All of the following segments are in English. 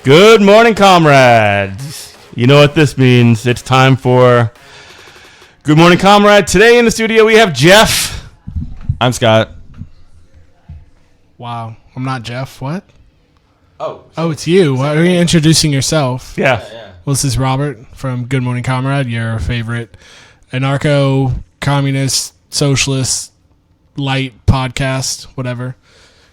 Good morning, comrades. You know what this means. It's time for Good Morning, Comrade. Today in the studio we have Jeff. I'm Scott. Wow, I'm not Jeff. What? Oh, it's you. Why are you introducing yourself? Yeah. Well, this is Robert from Good Morning, Comrade, your favorite anarcho-communist, socialist, light podcast, whatever.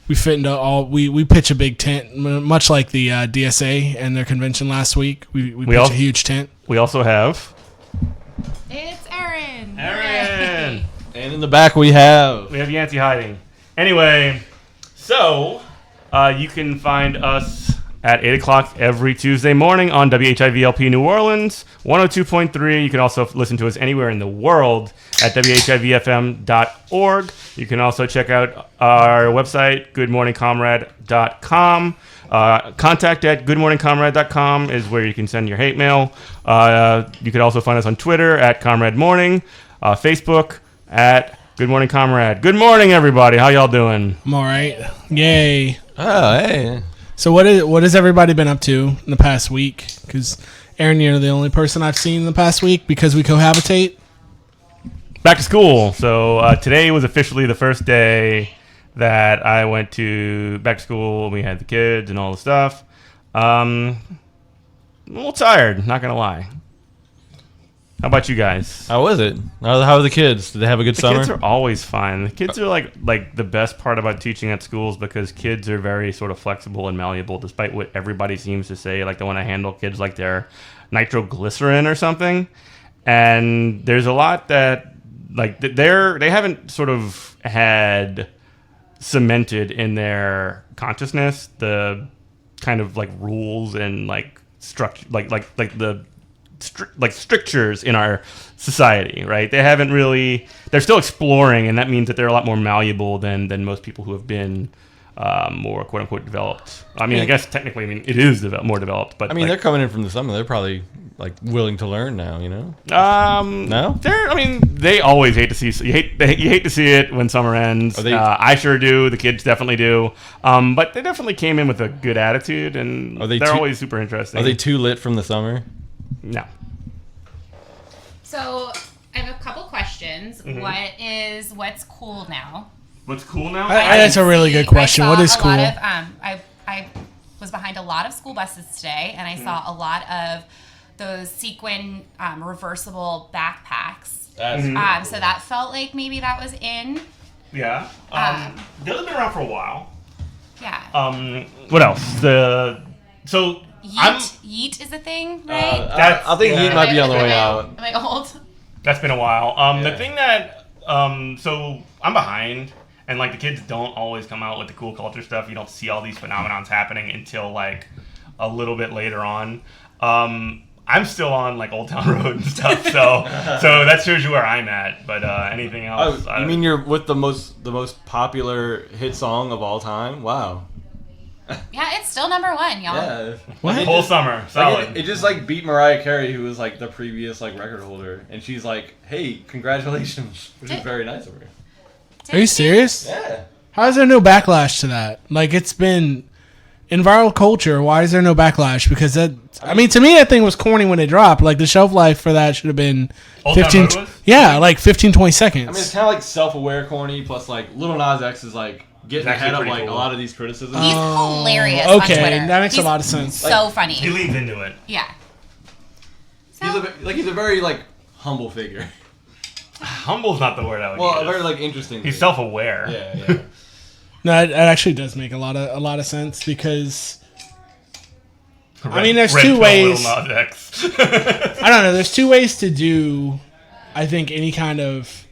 We fit into all. We pitch a big tent, much like the DSA and their convention last week. We pitch a huge tent. We also have. It's Erin. Erin. and in the back we have Yancey hiding. Anyway, so you can find us at 8 o'clock every Tuesday morning on WHIVLP New Orleans, 102.3. You can also listen to us anywhere in the world at WHIVFM.org. You can also check out our website, goodmorningcomrade.com. Contact at goodmorningcomrade.com is where you can send your hate mail. You can also find us on Twitter at Comrade Morning, Facebook at Good Morning Comrade. Good morning, everybody. How y'all doing? I'm all right. Yay. Oh, hey. So what has everybody been up to in the past week? Because, Aaron, you're the only person I've seen in the past week because we cohabitate. Back to school. So today was officially the first day that I went to back to school. We had the kids and all the stuff. A little tired, not going to lie. How about you guys? How was it? How were the kids? Did they have a good summer? Kids are always fine. The kids are like the best part about teaching at schools because kids are very sort of flexible and malleable, despite what everybody seems to say. Like they want to handle kids like they're nitroglycerin or something. And there's a lot that like they haven't sort of had cemented in their consciousness the kind of like rules and like structure like the strictures in our society, right? They haven't really. They're still exploring, and that means that they're a lot more malleable than most people who have been more quote unquote developed. I mean, I guess technically, it is more developed, but they're coming in from the summer. They're probably like willing to learn now, you know. No, they always hate to see. You hate to see it when summer ends. I sure do. The kids definitely do. But they definitely came in with a good attitude, and they're always super interesting. Are they too lit from the summer? No. So I have a couple questions. Mm-hmm. What's cool now? What's cool now? That's a really good question. What is cool? I was behind a lot of school buses today, and I saw a lot of those sequin reversible backpacks. So that felt like maybe that was in. Yeah. Those have been around for a while. Yeah. What else? Yeet is a thing, right? I think Yeet might be on the way out. Am I old? That's been a while. The thing that, so I'm behind, and like the kids don't always come out with the cool culture stuff. You don't see all these phenomenons happening until like a little bit later on. I'm still on like Old Town Road and stuff, so that shows you where I'm at. But anything else? You mean you're with the most popular hit song of all time? Wow. Yeah, it's still number one, y'all. Yeah. What? Whole summer, solid. Like it just like beat Mariah Carey, who was like the previous like record holder, and she's like, "Hey, congratulations," which is very nice of her. Are you serious? Yeah. How is there no backlash to that? Like it's been in viral culture. Why is there no backlash? Because to me, that thing was corny when it dropped. Like the shelf life for that should have been 15. Yeah, like 15, 20 seconds. I mean, it's kind of like self-aware corny, plus like Lil Nas X is like getting ahead of like a lot of these criticisms. He's hilarious on Twitter. That makes a lot of sense. So funny. He leans into it. Yeah. So, he's a very like humble figure. Humble's not the word I would use. Well, very like interesting. He's self-aware. Yeah. No, it actually does make a lot of sense because there's two ways. I don't know. There's two ways to do, I think, any kind of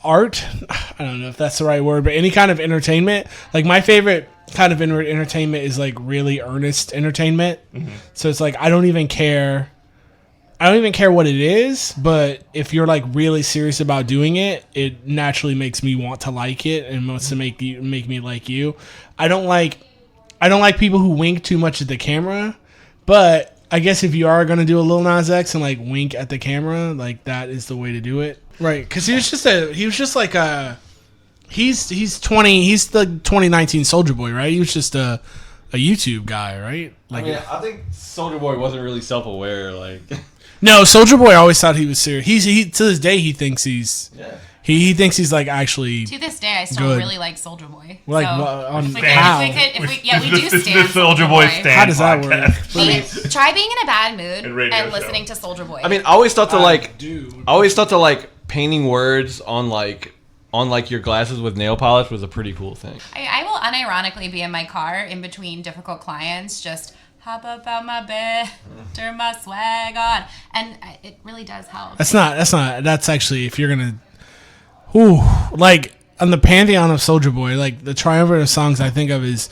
art. I don't know if that's the right word, but any kind of entertainment. Like my favorite kind of entertainment is like really earnest entertainment. Mm-hmm. So it's like I don't even care what it is, but if you're like really serious about doing it, it naturally makes me want to like it and wants to make me like you. I don't like people who wink too much at the camera, but I guess if you are going to do a Lil Nas X and like wink at the camera, like that is the way to do it. Right. Cause he's the 2019 Soulja Boy, right? He was just a YouTube guy, right? Like, I think Soulja Boy wasn't really self-aware. Like, no, Soulja Boy always thought he was serious. He to this day he thinks he's he thinks he's like actually. To this day, I still really like Soulja Boy. Like so on we we do stand Soulja Boy stand. How does that work? Try being in a bad mood and listening to Soulja Boy. I mean, I always thought to painting words on your glasses with nail polish was a pretty cool thing. I will unironically be in my car in between difficult clients, just hop up out my bed, turn my swag on, and it really does help. That's actually, if you're gonna, like on the pantheon of Soulja Boy, like the triumvirate of songs I think of is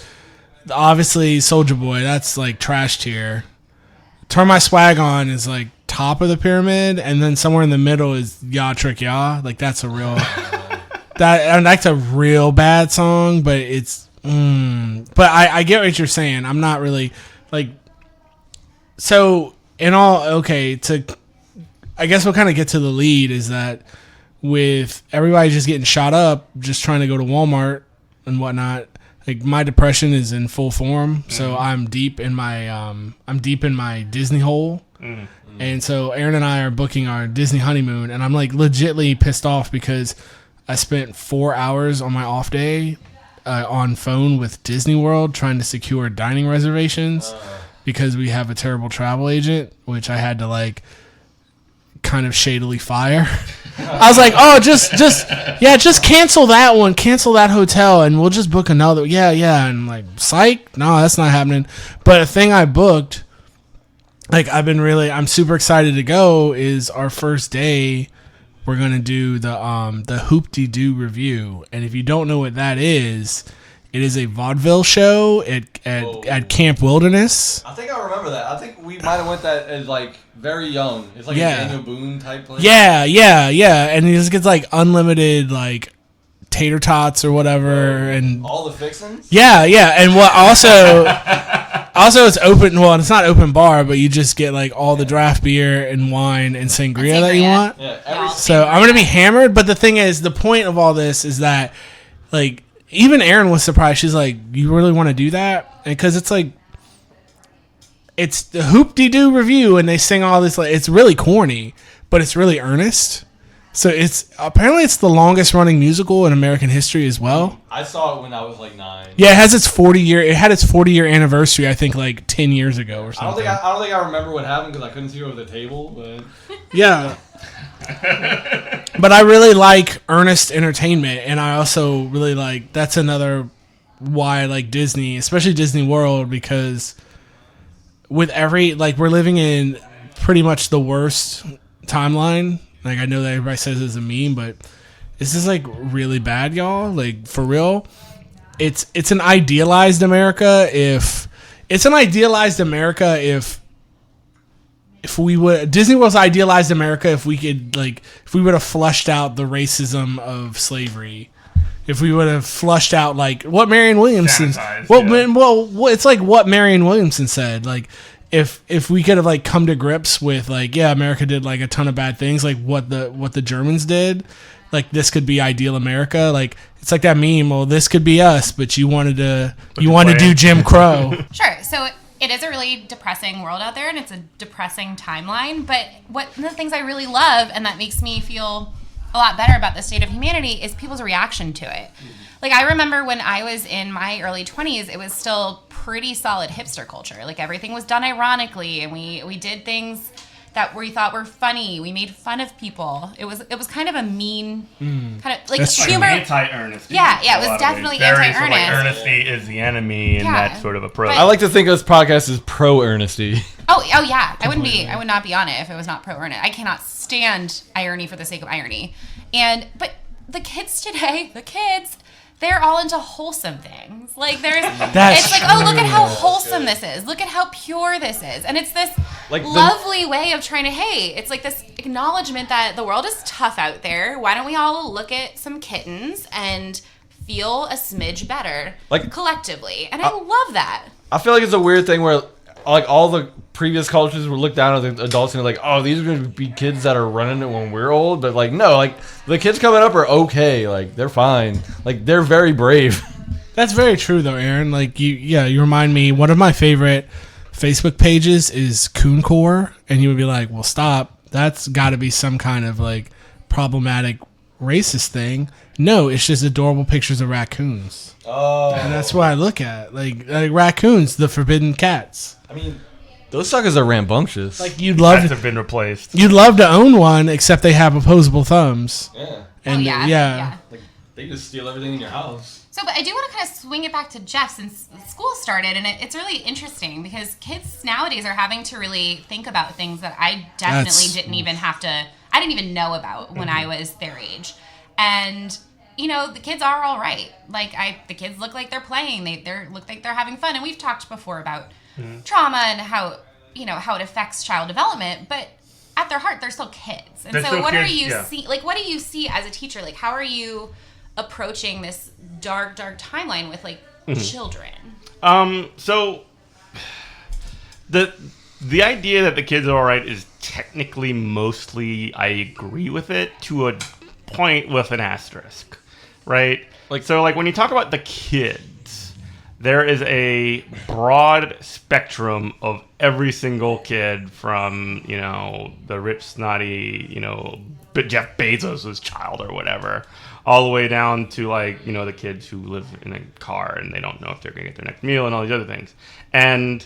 obviously Soulja Boy. That's like trash tier. Turn My Swag On is like top of the pyramid, and then somewhere in the middle is Ya Trick Ya. Like that's a real that's a real bad song, but it's but I get what you're saying. I'm not really like, so in all, okay, I guess we'll kind of get to the lead is that with everybody just getting shot up, just trying to go to Walmart and whatnot, like my depression is in full form. So I'm deep in my Disney hole. And so Aaron and I are booking our Disney honeymoon, and I'm like legitly pissed off because I spent 4 hours on my off day on phone with Disney World trying to secure dining reservations because we have a terrible travel agent, which I had to like kind of shadily fire. I was like, oh, just cancel that one, cancel that hotel, and we'll just book another. Yeah. And I'm like, psych, no, that's not happening. But a thing I booked, like I'm super excited to go, is our first day. We're gonna do the Hoop-de-Doo review, and if you don't know what that is, it is a vaudeville show at Camp Wilderness. I think I remember that. I think we might have went that as like very young. It's like a Daniel Boone type place. Yeah, and he just gets like unlimited like tater tots or whatever, and all the fixins. Yeah, and what also it's open. Well, it's not open bar, but you just get like all the draft beer and wine and sangria that you want. Yeah, so I'm gonna be hammered. But the thing is, the point of all this is that like even Erin was surprised. She's like, "You really want to do that?" And because it's like it's the Hoop-de-Doo review, and they sing all this like it's really corny, but it's really earnest. So it's the longest running musical in American history as well. I saw it when I was like 9. Yeah, it had its 40-year anniversary, I think, like 10 years ago or something. I don't think I remember what happened because I couldn't see over the table. But yeah, but I really like earnest entertainment, and I also really like that's another why I like Disney, especially Disney World, because with we're living in pretty much the worst timeline. Like, I know that everybody says it's a meme, but this is, like, really bad, y'all. Like, for real. It's an idealized America if we would... Disney World's idealized America if we could, like... If we would have flushed out the racism of slavery. If we would have flushed out, like, what Marianne Williamson... it's like what Marianne Williamson said. Like... If we could have like come to grips with like, yeah, America did like a ton of bad things, like what the Germans did, like this could be ideal America. Like it's like that meme. Well, this could be us, but you want to do Jim Crow. Sure. So it is a really depressing world out there, and it's a depressing timeline. But one of the things I really love, and that makes me feel a lot better about the state of humanity, is people's reaction to it. Like, I remember when I was in my early 20s, it was still pretty solid hipster culture. Like, everything was done ironically, and we did things that we thought were funny. We made fun of people. It was kind of a mean kind of like That's humor. Like anti-earnest. Yeah, it was definitely anti-earnest. Sort of like earnesty is the enemy in that sort of approach. I like to think of this podcast as pro-earnesty. Oh yeah. I would not be on it if it was not pro-earnest. I cannot stand irony for the sake of irony. But the kids today, they're all into wholesome things. Like That's it's like, oh, look at how wholesome this is. Look at how pure this is. And it's this Like lovely way of trying to, hey, it's like this acknowledgement that the world is tough out there. Why don't we all look at some kittens and feel a smidge better, like, collectively? And I love that. I feel like it's a weird thing where, like, all the previous cultures would look down at the adults and they're like, oh, these are going to be kids that are running it when we're old. But, like, no, like, the kids coming up are okay. Like, they're fine. Like, they're very brave. That's very true, though, Aaron. Like, you remind me, one of my favorite Facebook pages is Cooncore. And you would be like, well, stop. That's got to be some kind of, like, problematic racist thing. No, it's just adorable pictures of raccoons. Oh. And that's what I look at. Like raccoons, the forbidden cats. I mean, those suckers are rambunctious. Like, you'd love Cats have been replaced. You'd love to own one, except they have opposable thumbs. Yeah. And yeah. Like, they just steal everything in your house. So, but I do want to kind of swing it back to Jeff since school started, and it's really interesting because kids nowadays are having to really think about things that I definitely didn't even know about when I was their age. And, you know, the kids are all right. Like, the kids look like they're playing. They look like they're having fun. And we've talked before about trauma and how it affects child development. But at their heart, they're still kids. And so what do you see as a teacher? Like, how are you approaching this dark timeline with, like, children? So the idea that the kids are all right is technically mostly, I agree with it to a point with an asterisk, right? Like, so, like, when you talk about the kids, there is a broad spectrum of every single kid from, you know, the rich, snotty, you know, Jeff Bezos' child or whatever, all the way down to, like, you know, the kids who live in a car and they don't know if they're going to get their next meal and all these other things. And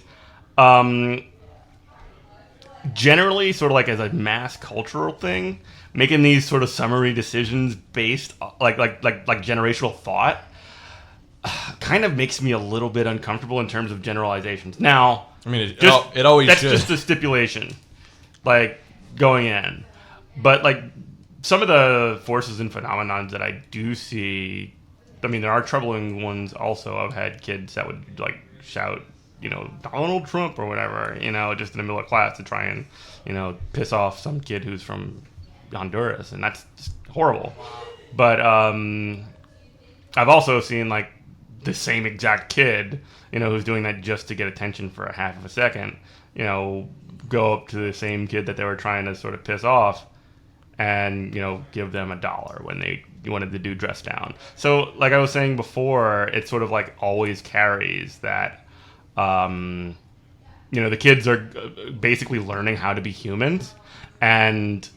generally, sort of like as a mass cultural thing, making these sort of summary decisions based like generational thought kind of makes me a little bit uncomfortable in terms of generalizations. Now, I mean, it always that's should. just a stipulation, like, going in. But, like, some of the forces and phenomenons that I do see, I mean, there are troubling ones also. I've had kids that would, like, shout, you know, Donald Trump or whatever, you know, just in the middle of class to try and, you know, piss off some kid who's from Honduras, and that's just horrible. But I've also seen, like, the same exact kid, you know, who's doing that just to get attention for a half of a second, you know, go up to the same kid that they were trying to sort of piss off and, you know, give them $1 when they wanted the dude dress down. So, like I was saying before, it sort of, like, always carries that, you know, the kids are basically learning how to be humans, and,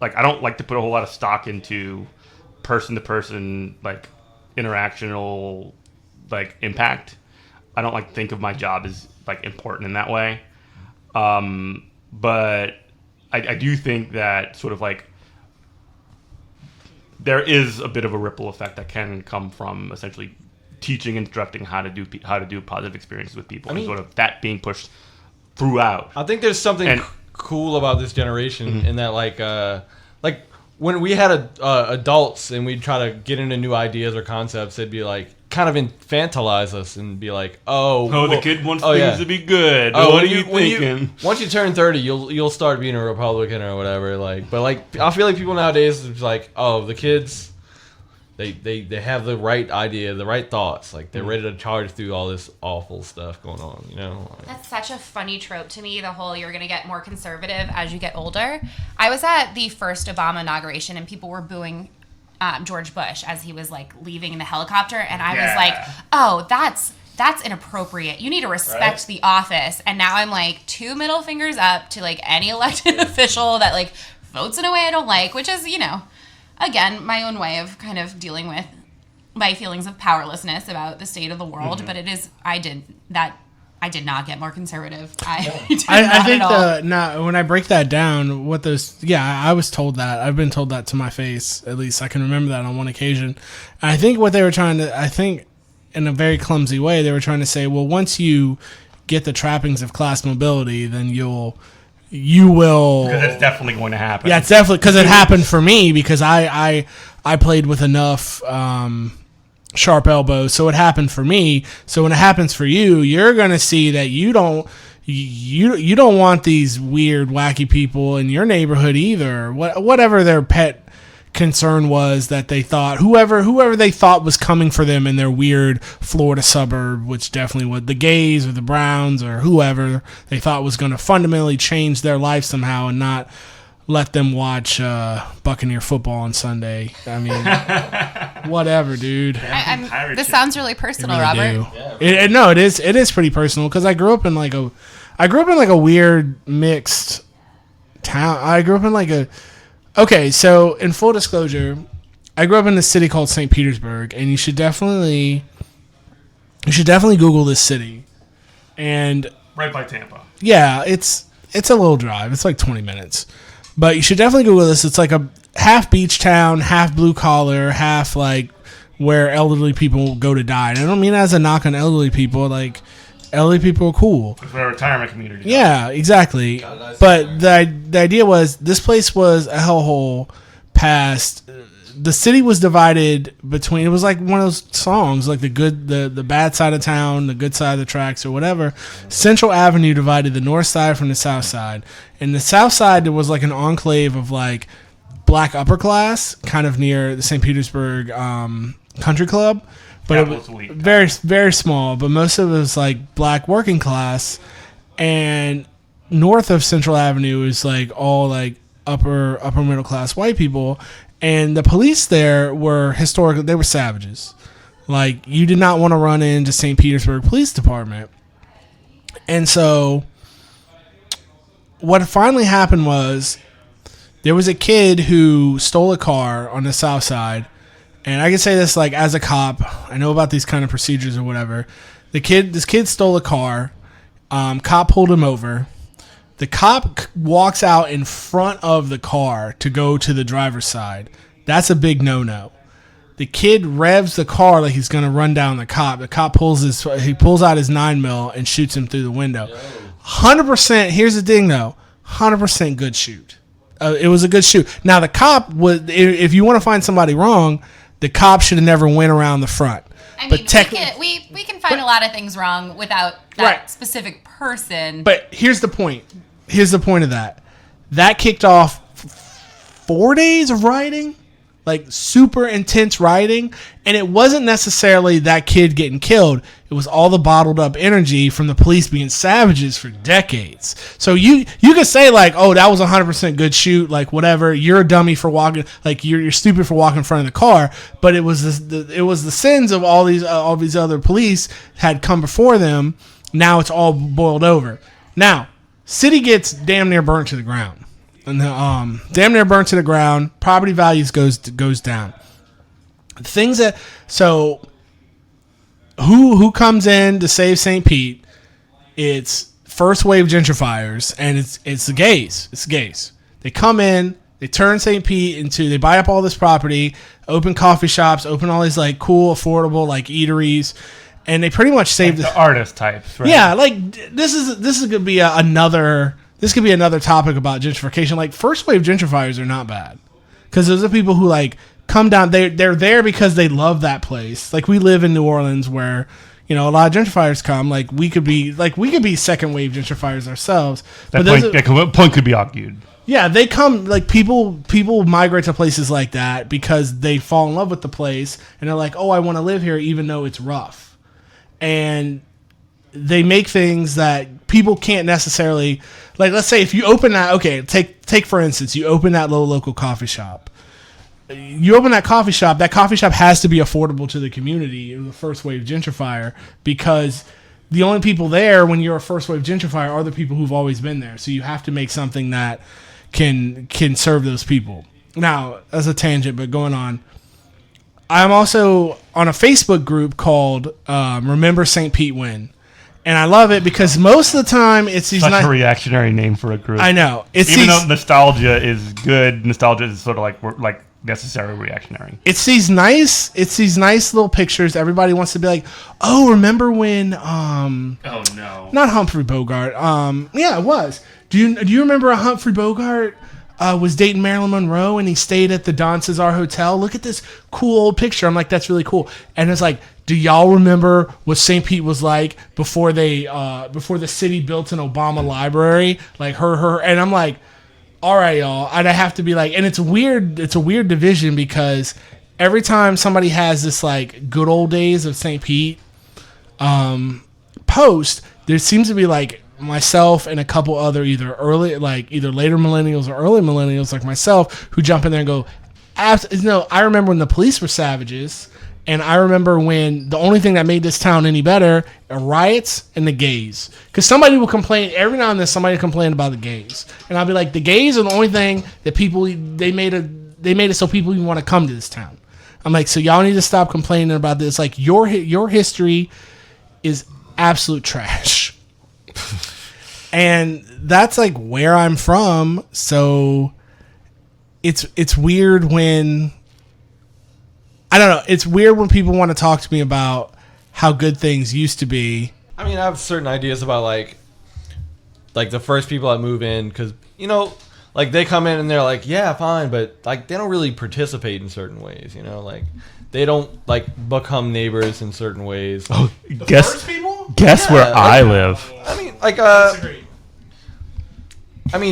like, I don't like to put a whole lot of stock into person-to-person, like, interactional, like, impact. I don't, like, think of my job as, like, important in that way. But I do think that sort of, like, there is a bit of a ripple effect that can come from essentially teaching, instructing how to do positive experiences with people, and sort of that being pushed throughout. I think there's something cool about this generation in that, like when we had adults and we'd try to get into new ideas or concepts, they'd be like, kind of infantilize us and be like, the kid wants things to be good. What are you thinking? Once you turn 30, you'll start being a Republican or whatever. Like, but, like, I feel like people nowadays is like, the kids, they have the right idea, the right thoughts. Like, they're ready to charge through all this awful stuff going on, you know? Like, that's such a funny trope to me, the whole you're going to get more conservative as you get older. I was at the first Obama inauguration and people were booing George Bush as he was, like, leaving in the helicopter, and I was like, oh, that's inappropriate. You need to respect the office. And now I'm like 2 middle fingers up to, like, any elected official that, like, votes in a way I don't like, which is, you know, again, my own way of kind of dealing with my feelings of powerlessness about the state of the world. But it is, I did not get more conservative. I think when I break that down, I was told that. I've been told that to my face. At least I can remember that on one occasion. I think what they were trying to, in a very clumsy way, they were trying to say, well, once you get the trappings of class mobility, then you will. Because it's definitely going to happen. Yeah, it's definitely, because it happened for me, because I I played with enough sharp elbows, so it happened for me. So when it happens for you, you're gonna see that you don't want these weird, wacky people in your neighborhood either. Whatever their pet concern was that they thought whoever they thought was coming for them in their weird Florida suburb, which definitely was the gays or the Browns or whoever they thought was going to fundamentally change their life somehow and not let them watch Buccaneer football on Sunday. I mean, whatever, dude. This sounds really personal, Robert. No, it is pretty personal because I grew up in like a weird mixed town. I grew up in like a. Okay, so in full disclosure, I grew up in a city called St. Petersburg, and you should definitely Google this city. And right by Tampa. Yeah, it's a little drive. It's like 20 minutes. But you should definitely Google this. It's like a half beach town, half blue collar, half like where elderly people go to die. And I don't mean that as a knock on elderly people. Like, elderly people are cool. It's a retirement community. Yeah, exactly. But the idea was this place was a hellhole past. The city was divided between. It was like one of those songs, like the bad side of town, the good side of the tracks, or whatever. Central Avenue divided the north side from the south side. And the south side, there was like an enclave of like black upper class, kind of near the St. Petersburg Country Club. But it was very, very small. But most of it was like black working class, and north of Central Avenue is like all like upper middle class white people. And the police there were historically, they were savages. Like, you did not want to run into St. Petersburg Police Department. And so what finally happened was there was a kid who stole a car on the south side. And I can say this like as a cop, I know about these kind of procedures or whatever. This kid stole a car. Cop pulled him over. The cop walks out in front of the car to go to the driver's side. That's a big no-no. The kid revs the car like he's going to run down the cop. The cop pulls out his 9mm and shoots him through the window. 100%. Here's the thing though. 100% good shoot. It was a good shoot. Now the cop was. If you want to find somebody wrong, the cop should have never went around the front. I mean, we can find a lot of things wrong without that specific person. But here's the point. Here's the point of that. That kicked off 4 days of rioting, like super intense rioting, and it wasn't necessarily that kid getting killed. It was all the bottled up energy from the police being savages for decades. So you could say like, oh, that was 100% good shoot, like whatever. You're a dummy for walking, like you're stupid for walking in front of the car. But it was the sins of all these other police had come before them. Now it's all boiled over. Now. City gets damn near burnt to the ground, and damn near burnt to the ground. Property values goes down. Things that who comes in to save St. Pete? It's first wave gentrifiers, and it's the gays. It's the gays. They come in, they turn St. Pete they buy up all this property, open coffee shops, open all these like cool, affordable like eateries. And they pretty much saved the artist types, right? Yeah, like this is gonna be another topic about gentrification. Like first wave gentrifiers are not bad because those are people who like come down. They're there because they love that place. Like we live in New Orleans, where a lot of gentrifiers come. Like we could be second wave gentrifiers ourselves. That point could be argued. Yeah, they come like people migrate to places like that because they fall in love with the place and they're like, oh, I want to live here even though it's rough. And they make things that people can't necessarily like. Let's say if you open that, okay, take for instance, you open that little local coffee shop. You open that coffee shop. That coffee shop has to be affordable to the community, the first wave gentrifier, because the only people there when you're a first wave gentrifier are the people who've always been there. So you have to make something that can serve those people. Now, as a tangent, but going on. I'm also on a Facebook group called Remember St. Pete Win. And I love it because most of the time it's these such a reactionary name for a group. I know. Even though nostalgia is good, nostalgia is sort of like necessary reactionary. It's these nice little pictures. Everybody wants to be like, oh, remember when oh no. Not Humphrey Bogart. Yeah, it was. Do you remember a Humphrey Bogart was dating Marilyn Monroe and he stayed at the Don Cesar Hotel. Look at this cool old picture. I'm like, that's really cool. And it's like, do y'all remember what St. Pete was like before the city built an Obama library? Like her. And I'm like, all right, y'all. And I have to be like, and it's a weird division because every time somebody has this like good old days of St. Pete post, there seems to be like myself and a couple other either later millennials or early millennials like myself who jump in there and go, no, I remember when the police were savages, and I remember when the only thing that made this town any better are riots and the gays. Because somebody will complain every now and then. Somebody complain about the gays, and I'll be like, the gays are the only thing that they made it so people even want to come to this town. I'm like, so y'all need to stop complaining about this. Like your history is absolute trash. And that's like where I'm from, so it's weird when I don't know. It's weird when people want to talk to me about how good things used to be. I mean, I have certain ideas about like the first people that move in, because like they come in and they're like, yeah, fine, but like they don't really participate in certain ways, like they don't like become neighbors in certain ways. Oh, guess where I live. I mean, like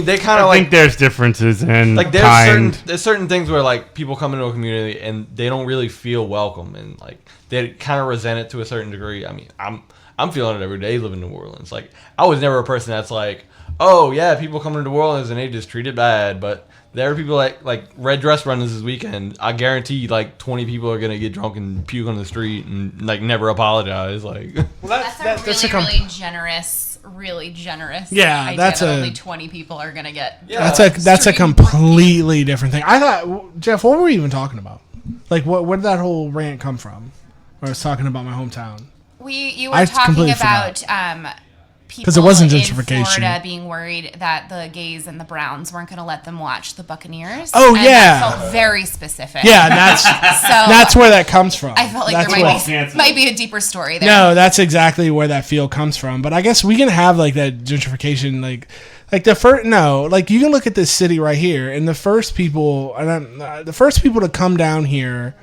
they kind of I think there's differences in like there's certain things where like people come into a community and they don't really feel welcome, and like they kind of resent it to a certain degree. I mean, I'm feeling it every day living in New Orleans. Like I was never a person that's like, oh yeah, people come to New Orleans and they just treat it bad, but there are people like red dress runners this weekend. I guarantee like 20 people are gonna get drunk and puke on the street and like never apologize. Like, well, that's really generous. Yeah, idea that's that only 20 people are gonna get. Yeah, that's a completely different thing. I thought, Jeff, what were we even talking about? Like, where did that whole rant come from? Where I was talking about my hometown. You were talking about people it wasn't in gentrification. Florida being worried that the gays and the Browns weren't going to let them watch the Buccaneers. Oh, and yeah. that felt very specific. Yeah, that's where that comes from. I felt like there might be a deeper story there. No, that's exactly where that feel comes from. But I guess we can have like that gentrification, like the first. No, like you can look at this city right here, and the first people to come down here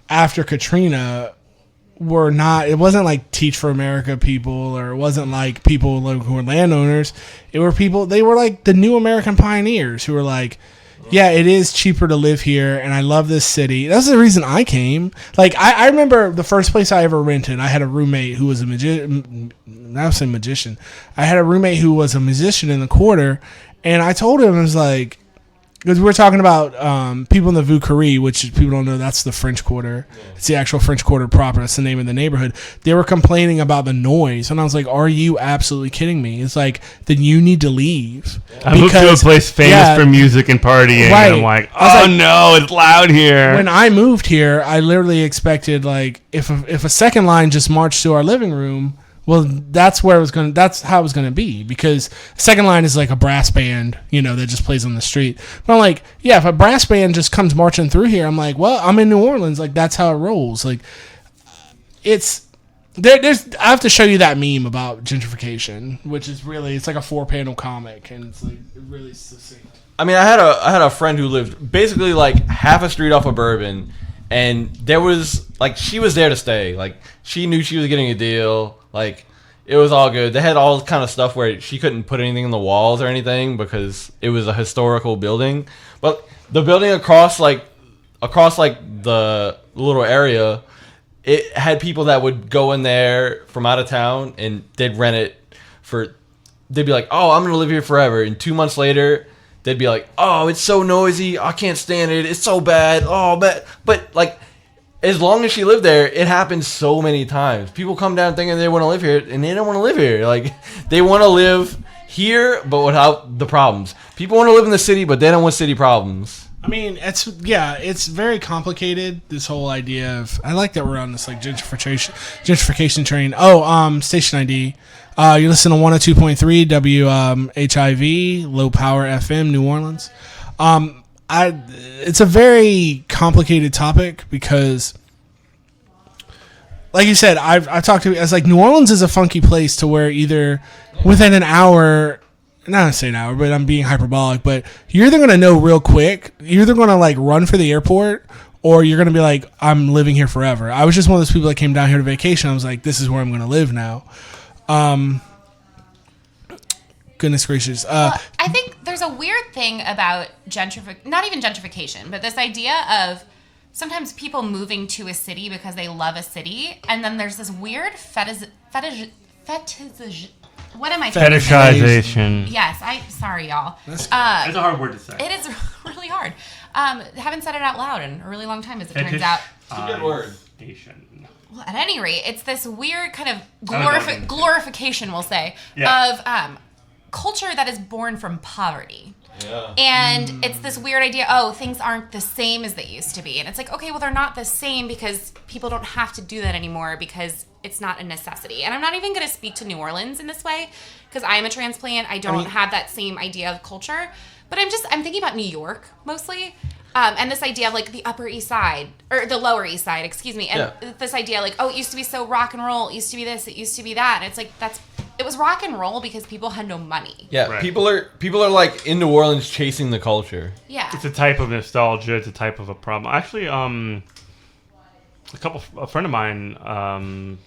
after Katrina were not. It wasn't like Teach for America people, or it wasn't like people who were landowners. It were people. They were like the new American pioneers who were like, yeah, it is cheaper to live here, and I love this city. That's the reason I came. Like I remember the first place I ever rented. I had a roommate who was a magician. I was saying magician. I had a roommate who was a musician in the Quarter, and I told him, I was like, because we were talking about people in the Vieux Carré, which people don't know, that's the French Quarter. Yeah. It's the actual French Quarter proper. That's the name of the neighborhood. They were complaining about the noise, and I was like, "Are you absolutely kidding me?" It's like, then you need to leave. I moved to a place famous for music and partying, right. And I'm like, no, it's loud here. When I moved here, I literally expected like if a second line just marched to our living room. Well, that's how it was gonna be, because second line is like a brass band, that just plays on the street. But I'm like, yeah, if a brass band just comes marching through here, I'm like, well, I'm in New Orleans, like that's how it rolls. Like, it's I have to show you that meme about gentrification, which is really, it's like a 4-panel comic, and it's like really succinct. I mean, I had a friend who lived basically like half a street off of Bourbon, and there was like, she was there to stay. Like, she knew she was getting a deal. Like, it was all good. They had all kind of stuff where she couldn't put anything in the walls or anything because it was a historical building. But the building across the little area, it had people that would go in there from out of town, and they'd rent it they'd be like, oh, I'm going to live here forever. And 2 months later, they'd be like, oh, it's so noisy. I can't stand it. It's so bad. Oh, but like, as long as she lived there, it happened so many times. People come down thinking they want to live here, and they don't want to live here. Like, they want to live here, but without the problems. People want to live in the city, but they don't want city problems. I mean, it's very complicated, this whole idea of, I like that we're on this like gentrification train. Oh, station ID. You listen to 102.3 WHIV, low power FM, New Orleans. It's a very complicated topic because, like you said, I've talked to, I was like, New Orleans is a funky place to where either within an hour, not saying hour, but I'm being hyperbolic, but you're either going to know real quick, you're either going to like run for the airport, or you're going to be like, I'm living here forever. I was just one of those people that came down here to vacation. I was like, this is where I'm going to live now. Goodness gracious. Well, I think there's a weird thing about not even gentrification, but this idea of sometimes people moving to a city because they love a city, and then there's this weird fetishization. Yes, sorry, y'all. It's a hard word to say. It is really hard. Haven't said it out loud in a really long time, as it turns out. It's a good word. Well, at any rate, it's this weird kind of glorification, we'll say, of culture that is born from poverty. Yeah. And it's this weird idea, things aren't the same as they used to be. And it's like, okay, well, they're not the same because people don't have to do that anymore because it's not a necessity. And I'm not even going to speak to New Orleans in this way because I'm a transplant. I don't have that same idea of culture. But I'm thinking about New York mostly. And this idea of like the Upper East Side, or the Lower East Side, excuse me. And this idea like, it used to be so rock and roll. It used to be this. It used to be that. And it's like, it was rock and roll because people had no money. Yeah, right. people are like in New Orleans chasing the culture. Yeah, it's a type of nostalgia. It's a type of a problem. Actually, a friend of mine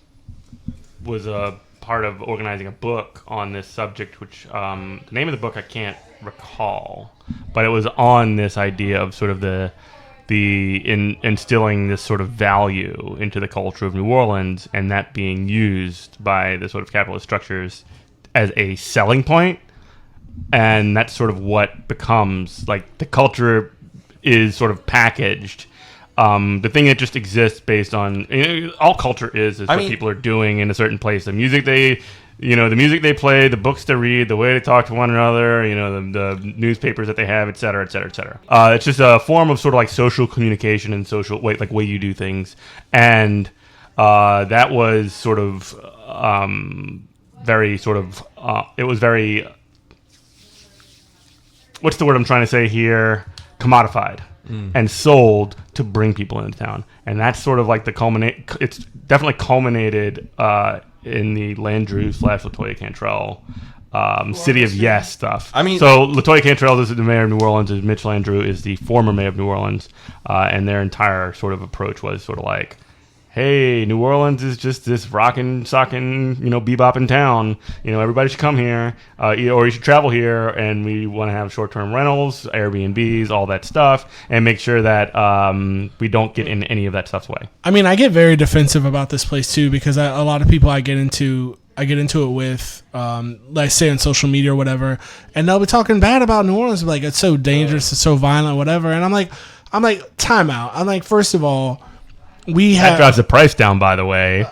was a part of organizing a book on this subject, which the name of the book I can't recall, but it was on this idea of sort of the instilling this sort of value into the culture of New Orleans, and that being used by the sort of capitalist structures as a selling point. And that's sort of what becomes like the culture is sort of packaged. The thing that just exists based on all culture is what people are doing in a certain place. The music they play, the books they read, the way they talk to one another, the newspapers that they have, et cetera, et cetera, et cetera. It's just a form of sort of like social communication and social way you do things. And that was sort of very sort of, it was very, what's the word I'm trying to say here? Commodified. And sold to bring people into town. And that's sort of like it's definitely culminated in the Landrew / LaToya Cantrell City of Yes stuff. So LaToya Cantrell is the mayor of New Orleans, and Mitch Landrew is the former mayor of New Orleans. And their entire sort of approach was sort of like, hey, New Orleans is just this rockin', sockin', bebopping town. Everybody should come here, or you should travel here, and we want to have short-term rentals, Airbnbs, all that stuff, and make sure that we don't get in any of that stuff's way. I mean, I get very defensive about this place too because a lot of people I get into it with, like say on social media or whatever, and they'll be talking bad about New Orleans, like it's so dangerous, it's so violent, whatever. And I'm like, time out. I'm like, first of all, that drives the price down, by the way.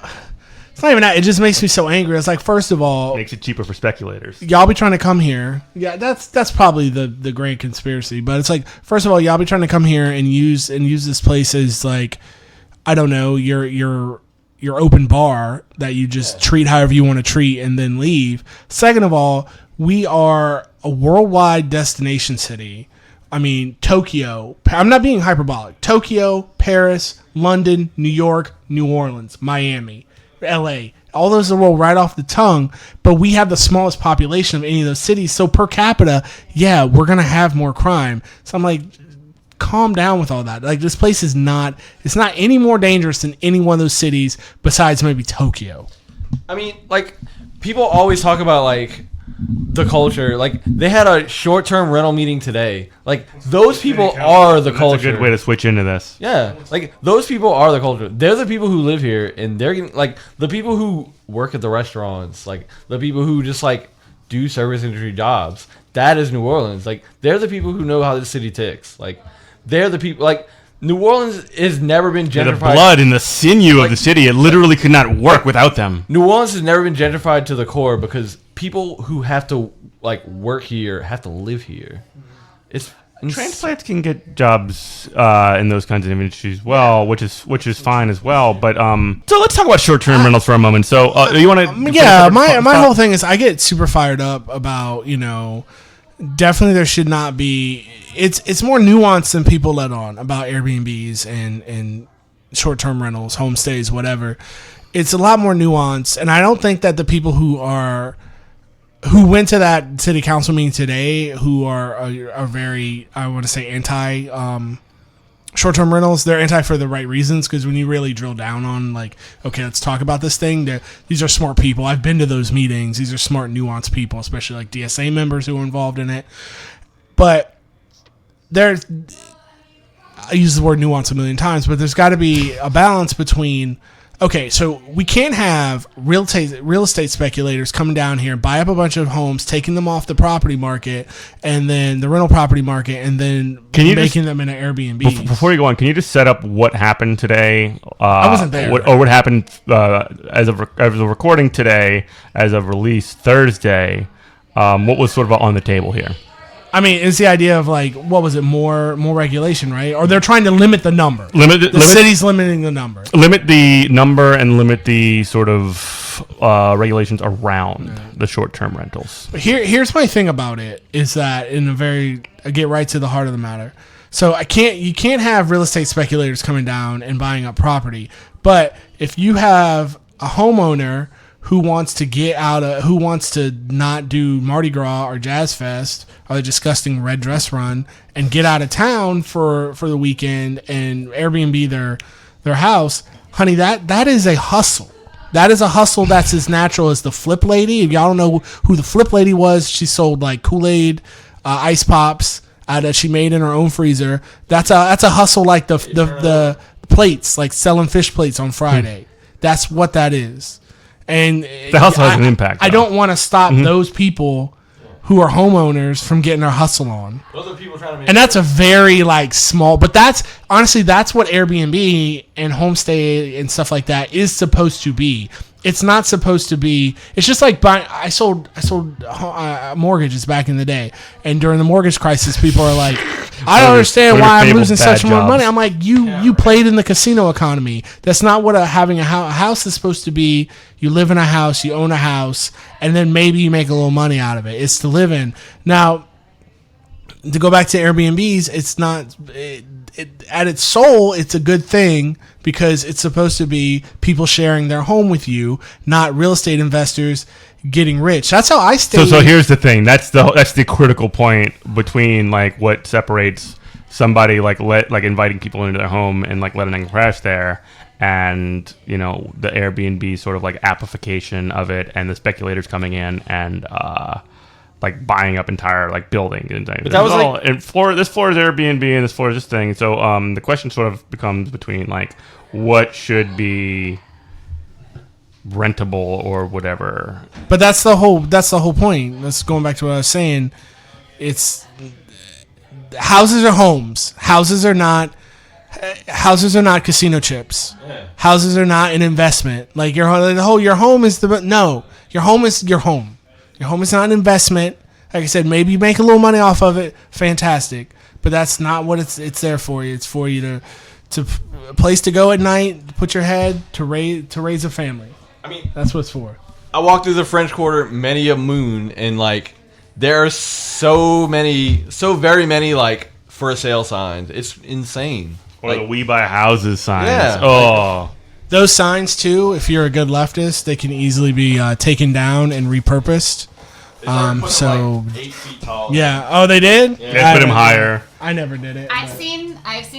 It's not even that. It just makes me so angry. It's like, first of all, makes it cheaper for speculators. Y'all be trying to come here. Yeah, that's probably the grand conspiracy. But it's like, first of all, y'all be trying to come here and use this place as like, I don't know, your open bar that you just treat however you want to treat and then leave. Second of all, we are a worldwide destination city. I mean, Tokyo. I'm not being hyperbolic. Tokyo, Paris, London, New York, New Orleans, Miami, LA. All those are roll right off the tongue, but we have the smallest population of any of those cities. So per capita, we're going to have more crime. So I'm like, calm down with all that. Like, this place it's not any more dangerous than any one of those cities besides maybe Tokyo. I mean, like, people always talk about, like, the culture. Like, they had a short-term rental meeting today. Like, those people are the culture. That's a good way to switch into this. Yeah, like, those people are the culture. They're the people who live here, and they're getting, like, the people who work at the restaurants, like, the people who just, like, do service industry jobs. That is New Orleans. Like, they're the people who know how the city ticks. Like, they're the people, like, New Orleans has never been gentrified. The blood and the sinew of the city, it literally could not work without them. New Orleans has never been gentrified to the core because people who have to like work here have to live here. Transplants can get jobs in those kinds of industries, which is fine as well. But so let's talk about short-term rentals for a moment. So you want to? Yeah, my whole thing is I get super fired up about definitely there should not be. It's more nuanced than people let on about Airbnbs and short-term rentals, homestays, whatever. It's a lot more nuanced, and I don't think that the people who are who went to that city council meeting today, who are very, I want to say, anti short-term rentals. They're anti for the right reasons, because when you really drill down on, like, okay, let's talk about this thing, these are smart people. I've been to those meetings. These are smart, nuanced people, especially like DSA members who are involved in it. But I use the word nuance a million times, but there's got to be a balance between, okay, so we can't have real estate speculators coming down here, buy up a bunch of homes, taking them off the property market, and then the rental property market, and then making them in an Airbnb. Before you go on, can you just set up what happened today? I wasn't there. What happened as of recording today, as of release Thursday? What was sort of on the table here? I mean, it's the idea of, like, what was it? More regulation, right? Or they're trying to limit the number. The city's limiting the number. Limit the number and limit the sort of regulations around the short-term rentals. But here's my thing about it, is that I get right to the heart of the matter. So you can't have real estate speculators coming down and buying up property. But if you have a homeowner who wants to not do Mardi Gras or Jazz Fest or the disgusting red dress run and get out of town for the weekend and Airbnb their house, honey, that is a hustle. That is a hustle that's as natural as the Flip Lady. If y'all don't know who the Flip Lady was, she sold like Kool-Aid, ice pops that she made in her own freezer. That's a hustle like the plates, like selling fish plates on Friday. That's what that is. And the hustle has an impact. I don't want to stop those people who are homeowners from getting their hustle on. Those are people trying to make. And that's a very small, but that's honestly that's what Airbnb and homestay and stuff like that is supposed to be. It's not supposed to be. It's just like buying. I sold mortgages back in the day, and during the mortgage crisis, people are like, "I don't understand why I'm losing such much money." I'm like, "You played in the casino economy. That's not what having a house is supposed to be. You live in a house, you own a house, and then maybe you make a little money out of it. It's to live in." Now, to go back to Airbnbs, it's not. At its soul, it's a good thing because it's supposed to be people sharing their home with you, not real estate investors getting rich. That's how I stay. So here's the thing. That's the critical point between like what separates somebody like inviting people into their home and like letting them crash there, and the Airbnb sort of like appification of it, and the speculators coming in and like buying up entire like buildings and things. But that was like, and this floor is Airbnb and this floor is this thing. So the question sort of becomes between like what should be rentable or whatever. But that's the whole point. That's going back to what I was saying. It's houses are homes. Houses are not casino chips. Yeah. Houses are not an investment. Like your home is your home is your home. Your home is not an investment. Like I said, maybe you make a little money off of it. Fantastic. But that's not what it's there for you. It's for you to a place to go at night, put your head, to raise a family. I mean, that's what it's for. I walked through the French Quarter many a moon, and like there are so very many like for sale signs. It's insane. Or like, the "We Buy Houses" signs. Yeah. Oh. Those signs, too, if you're a good leftist, they can easily be taken down and repurposed. So like 8 feet tall. Yeah. Oh, they did? Yeah. They put them higher. I never did it. I've seen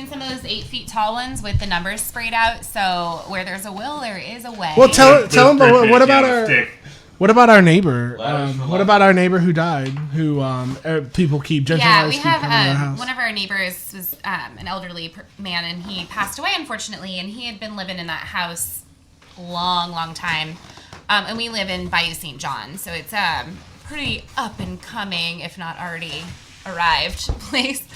some of those 8 feet tall ones with the numbers sprayed out. So where there's a will, there is a way. Well, tell them. What about our neighbor? What about our neighbor who died? Who people keep gentrified? Yeah, we have one of our neighbors was an elderly man, and he passed away unfortunately, and he had been living in that house long time. And we live in Bayou St. John, so it's pretty up and coming, if not already arrived place.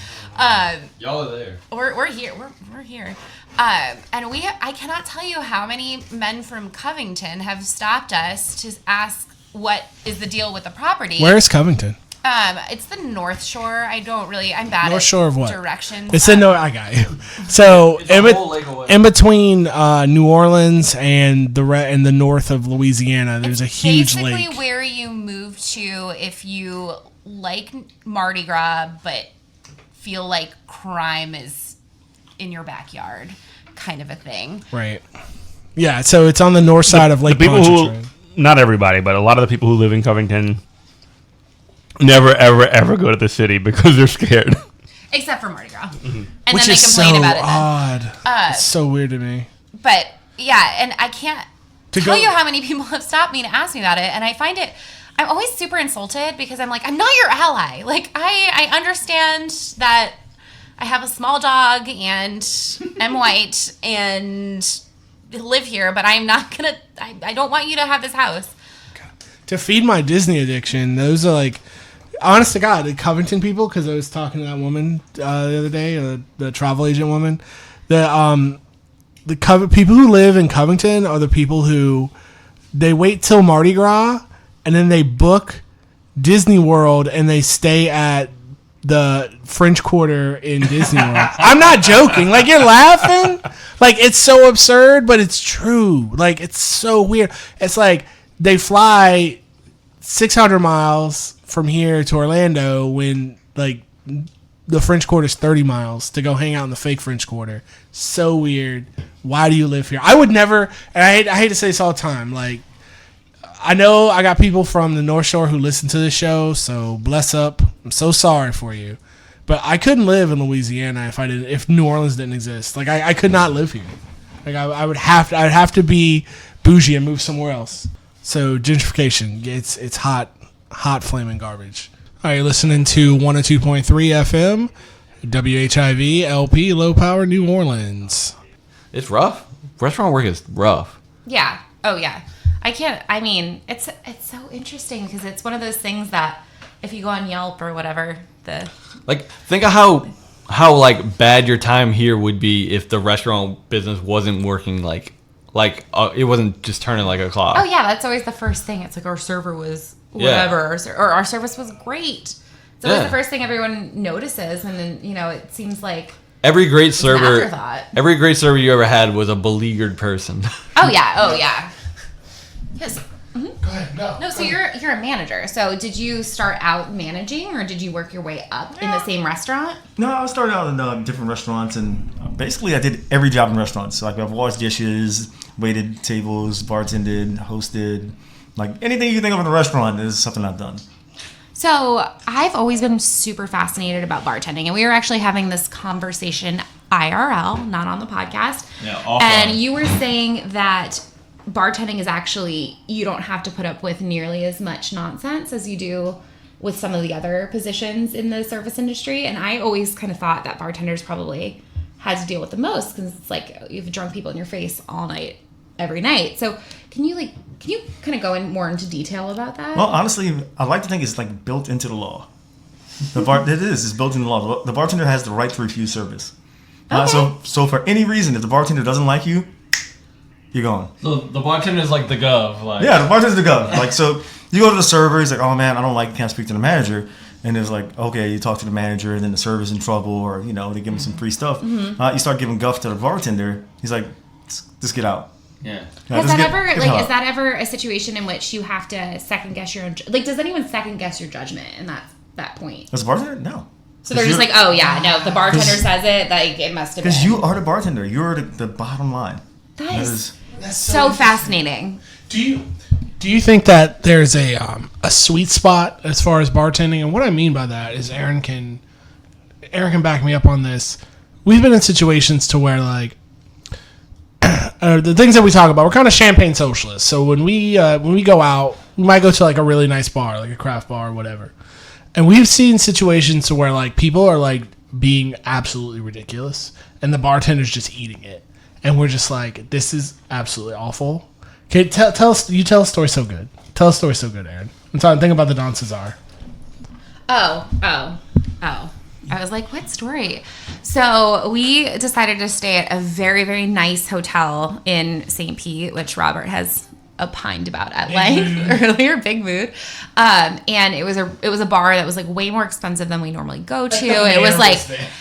Y'all are there. We're here. We're here. And I cannot tell you how many men from Covington have stopped us to ask what is the deal with the property. Where is Covington? It's the North Shore. I'm bad North at Shore of what? directions. It's in I got you. So in between New Orleans and the north of Louisiana, there's a huge lake. Basically where you move to if you like Mardi Gras, but feel like crime is in your backyard, kind of a thing. Right. Yeah. So it's on the north side of Lake Pontchartrain. Not everybody, but a lot of the people who live in Covington never, ever, ever go to the city because they're scared. Except for Mardi Gras. Mm-hmm. And Which then they is complain so about it odd. It's so weird to me. But yeah, and I can't To tell go- you how many people have stopped me to ask me about it, and I find it. I'm always super insulted because I'm like, I'm not your ally. Like, I understand that I have a small dog and am white and live here, but I'm not gonna. I don't want you to have this house. To feed my Disney addiction, those are like, honest to God, the Covington people. Because I was talking to that woman the other day, the travel agent woman. The people who live in Covington are the people who they wait till Mardi Gras and then they book Disney World and they stay at the French Quarter in Disney World. I'm not joking. Like, you're laughing. Like, it's so absurd, but it's true. Like, it's so weird. It's like they fly 600 miles from here to Orlando when, like, the French Quarter is 30 miles to go hang out in the fake French Quarter. So weird. Why do you live here? I would never, and I hate to say this all the time, like, I know I got people from the North Shore who listen to this show, so bless up. I'm so sorry for you. But I couldn't live in Louisiana if New Orleans didn't exist. Like, I could not live here. Like, I'd have to be bougie and move somewhere else. So gentrification, it's hot flaming garbage. All right, you're listening to 102.3 FM, WHIV, LP, Low Power, New Orleans. It's rough. Restaurant work is rough. Yeah. Oh yeah. I mean, it's so interesting because it's one of those things that if you go on Yelp or whatever, think of how like bad your time here would be if the restaurant business wasn't working it wasn't just turning like a clock. oh yeah, that's always the first thing. It's like our server was whatever, or our service was great. It's always the first thing everyone notices, and then it seems like every great an server you ever had was a beleaguered person. Oh yeah. Yes. Go ahead. No, so you're a manager. So did you start out managing, or did you work your way up in the same restaurant? No, I started out in different restaurants, and basically I did every job in restaurants. So, like, I've washed dishes, waited tables, bartended, hosted, like anything you can think of in a restaurant is something I've done. So I've always been super fascinated about bartending, and we were actually having this conversation IRL, not on the podcast. Yeah, offline. And you were saying that bartending is actually, you don't have to put up with nearly as much nonsense as you do with some of the other positions in the service industry. And I always kind of thought that bartenders probably had to deal with the most, because it's like you have drunk people in your face all night, every night. So can you kind of go in more into detail about that? Well, honestly, I like to think it's like built into the law. It's built into the law. The bartender has the right to refuse service. Okay. So for any reason, if the bartender doesn't like you, you're gone. So the bartender is like the gov. Yeah, the bartender's the gov. Like, so you go to the server, he's like, oh man, I don't like, can't speak to the manager. And it's like, okay, you talk to the manager, and then the server's in trouble, or, they give him some free stuff. Mm-hmm. You start giving guff to the bartender, he's like, just get out. Yeah. Is that ever a situation in which you have to second guess your own, does anyone second guess your judgment in that point? As a bartender? No. So they're just like, oh yeah, no, if the bartender says it, like, it must have been. Because you are the bartender. You're the bottom line. That is so fascinating. Do you think that there's a sweet spot as far as bartending? And what I mean by that is Aaron can back me up on this. We've been in situations to where, like, the things that we talk about, we're kind of champagne socialists. So when we go out, we might go to like a really nice bar, like a craft bar or whatever. And we've seen situations to where, like, people are like being absolutely ridiculous, and the bartender's just eating it, and we're just like, this is absolutely awful. Okay, tell us. You tell a story so good. Tell a story so good, Aaron. I'm talking. Think about the Don Cesar. Oh. I was like, what story? So we decided to stay at a very, very nice hotel in St. Pete, which Robert has opined about at length earlier. Big mood. And it was a bar that was like way more expensive than we normally go to. It was like,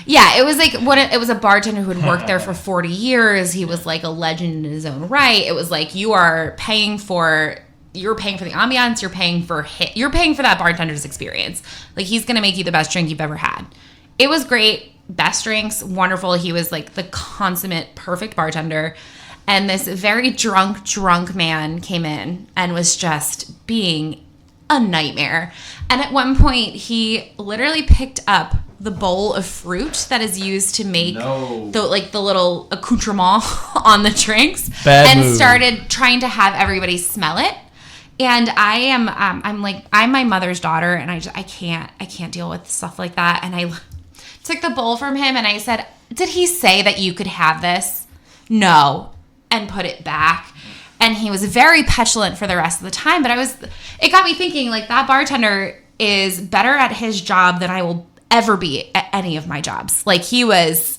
it was a bartender who had worked there for 40 years. He was like a legend in his own right. It was like, you're paying for the ambiance. You're paying for that bartender's experience. Like, he's going to make you the best drink you've ever had. It was great. Best drinks, wonderful. He was like the consummate, perfect bartender. And this very drunk man came in and was just being a nightmare. And at one point, he literally picked up the bowl of fruit that is used to make the little accoutrement on the drinks, started trying to have everybody smell it. And I'm my mother's daughter, and I can't deal with stuff like that. And I took the bowl from him, and I said, "Did he say that you could have this?" "No," and put it back. And he was very petulant for the rest of the time. But it got me thinking, like, that bartender is better at his job than I will ever be at any of my jobs. Like, he was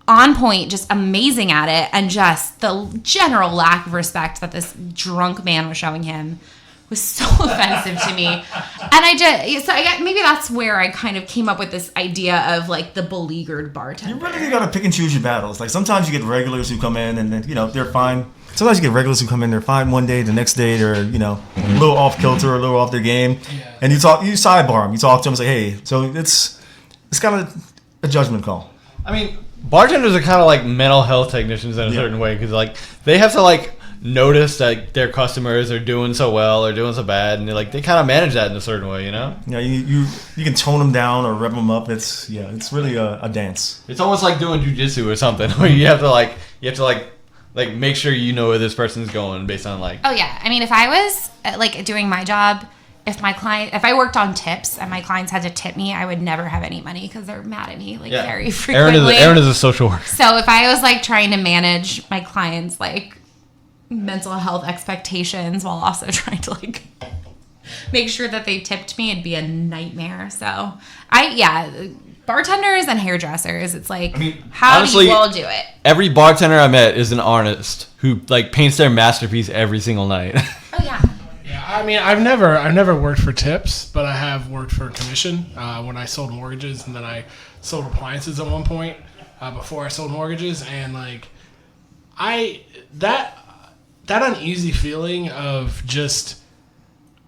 on point, just amazing at it, and just the general lack of respect that this drunk man was showing him was so offensive to me. And maybe that's where I kind of came up with this idea of, like, the beleaguered bartender. You really gotta pick and choose your battles. Like, sometimes you get regulars who come in and then, they're fine. Sometimes you get regulars who come in, they're fine one day, the next day they're, a little off kilter, a little off their game. Yeah. And you sidebar them, you talk to them, say, hey, so it's kind of a judgment call. I mean, bartenders are kind of like mental health technicians in a certain way, because, like, they have to, like, notice that their customers are doing so well or doing so bad, and they kind of manage that in a certain way, Yeah, you can tone them down or rev them up. It's really a dance. It's almost like doing jujitsu or something, where you have to make sure you know where this person's going based on, like. Oh yeah, I mean, if I was like doing my job, if I worked on tips and my clients had to tip me, I would never have any money because they're mad at me very frequently. Erin is a social worker. So if I was like trying to manage my clients' like mental health expectations while also trying to like make sure that they tipped me, it'd be a nightmare. So bartenders and hairdressers, it's like, honestly, do you all do it? Every bartender I met is an artist who like paints their masterpiece every single night. Oh yeah. Yeah, I mean, I've never worked for tips, but I have worked for commission when I sold mortgages, and then I sold appliances at one point before I sold mortgages, and like that uneasy feeling of just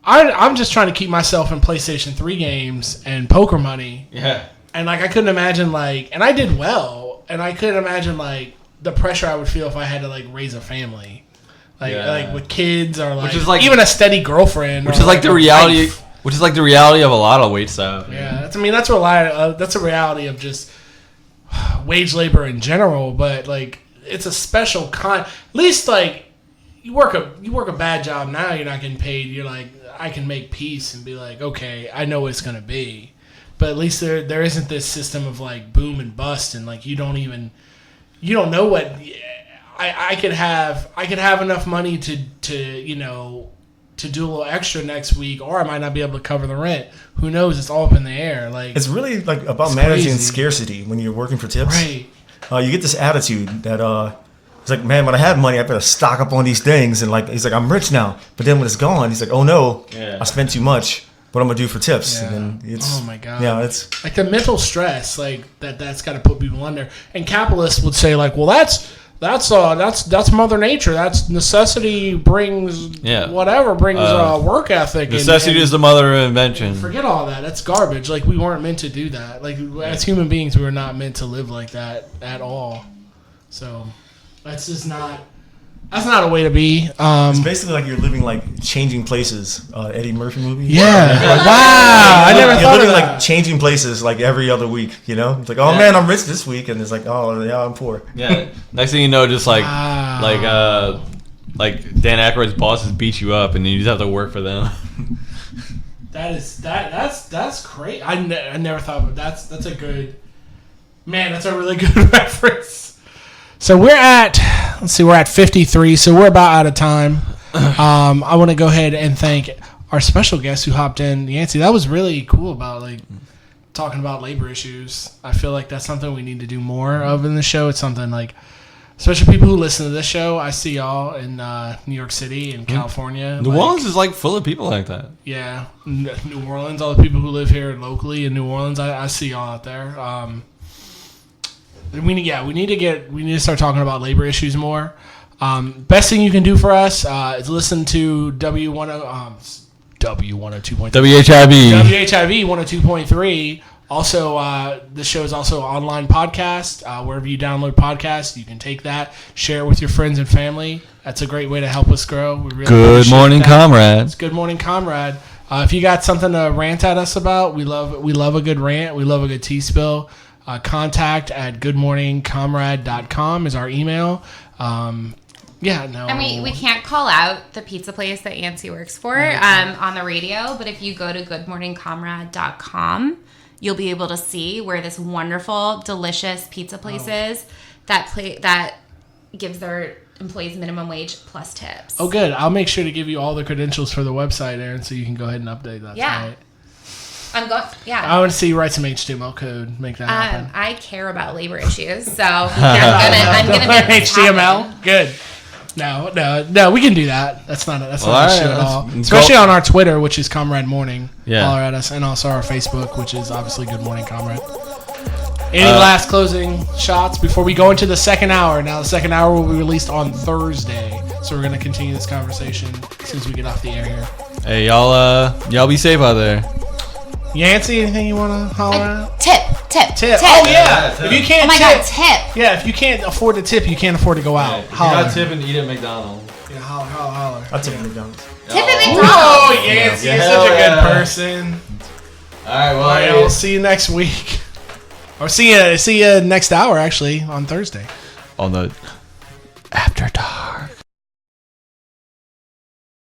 I'm just trying to keep myself in PlayStation 3 games and poker money. Yeah. And like I couldn't imagine and I did well, and I couldn't imagine like the pressure I would feel if I had to like raise a family. Like with kids, or like, even a steady girlfriend, which is like the reality. Wife. Which is like the reality of a lot of wait staff. Yeah, that's a reality of just wage labor in general. But like, it's a special at least like you work a bad job now, you're not getting paid. You're like, I can make peace and be like, okay, I know what it's gonna be. But at least there isn't this system of like boom and bust, and like you don't know what. I could have enough money to do a little extra next week, or I might not be able to cover the rent. Who knows? It's all up in the air. Like, it's really like about managing scarcity when you're working for tips. Right. You get this attitude that it's like, man, when I have money, I better stock up on these things, and like he's like, I'm rich now. But then when it's gone, he's like, oh no, I spent too much. What I'm gonna do for tips? Yeah. And then it's, oh my god. Yeah, it's like the mental stress like that's got to put people under. And capitalists would say like, well, that's Mother Nature. That's necessity brings work ethic. Necessity is the mother of invention. Forget all that. That's garbage. Like, we weren't meant to do that. Like, as human beings, we were not meant to live like that at all. So that's just not. That's not a way to be. It's basically like you're living like changing places. Eddie Murphy movie. Yeah. Wow. I never thought of that. Like changing places like every other week. It's like, oh man, I'm rich this week, and it's like, oh yeah, I'm poor. Yeah. Next thing you know, just like Dan Aykroyd's bosses beat you up, and then you just have to work for them. That's great. I never thought of that. That's a good. Man, that's a really good reference. So we're at 53, so we're about out of time. I want to go ahead and thank our special guest who hopped in, Yancey. That was really cool about like talking about labor issues. I feel like that's something we need to do more of in the show. It's something like, especially people who listen to this show, I see y'all in New York City and California. New Orleans is like full of people like that. Yeah, New Orleans, all the people who live here locally in New Orleans, I see y'all out there. We need to start talking about labor issues more. Best thing you can do for us is listen to W102.3. WHIV 102.3. Also, this show is also an online podcast. Wherever you download podcasts, you can take that, share it with your friends and family. That's a great way to help us grow. We really Good morning, comrades. Good morning, comrade. If you got something to rant at us about, we love a good rant. We love a good tea spill. Contact at goodmorningcomrade.com is our email. And we can't call out the pizza place that Yancy works for on the radio, but if you go to goodmorningcomrade.com, you'll be able to see where this wonderful, delicious pizza place is that gives their employees minimum wage plus tips. Oh, good. I'll make sure to give you all the credentials for the website, Aaron, so you can go ahead and update that. Yeah. Tonight. I want to see you write some HTML code, make that happen. I care about labor issues, so I'm gonna make HTML. Good. No, we can do that. That's not an issue at all. Especially on our Twitter, which is Comrade Morning. Yeah. Holler at us, and also our Facebook, which is obviously Good Morning Comrade. Any last closing shots before we go into the second hour? Now, the second hour will be released on Thursday, so we're going to continue this conversation as soon as we get off the air here. Hey, y'all be safe out there. Yancy, anything you want to holler at? Tip. Oh, yeah. If you can't tip. Yeah, if you can't afford to tip, you can't afford to go out. If you got tip and eat at McDonald's. Yeah, holler. I'll tip at McDonald's. Tip at McDonald's. Oh, Yancy, you're such a good person. All right, well, I'll see you next week. Or see you next hour, actually, on Thursday. On the After Dark.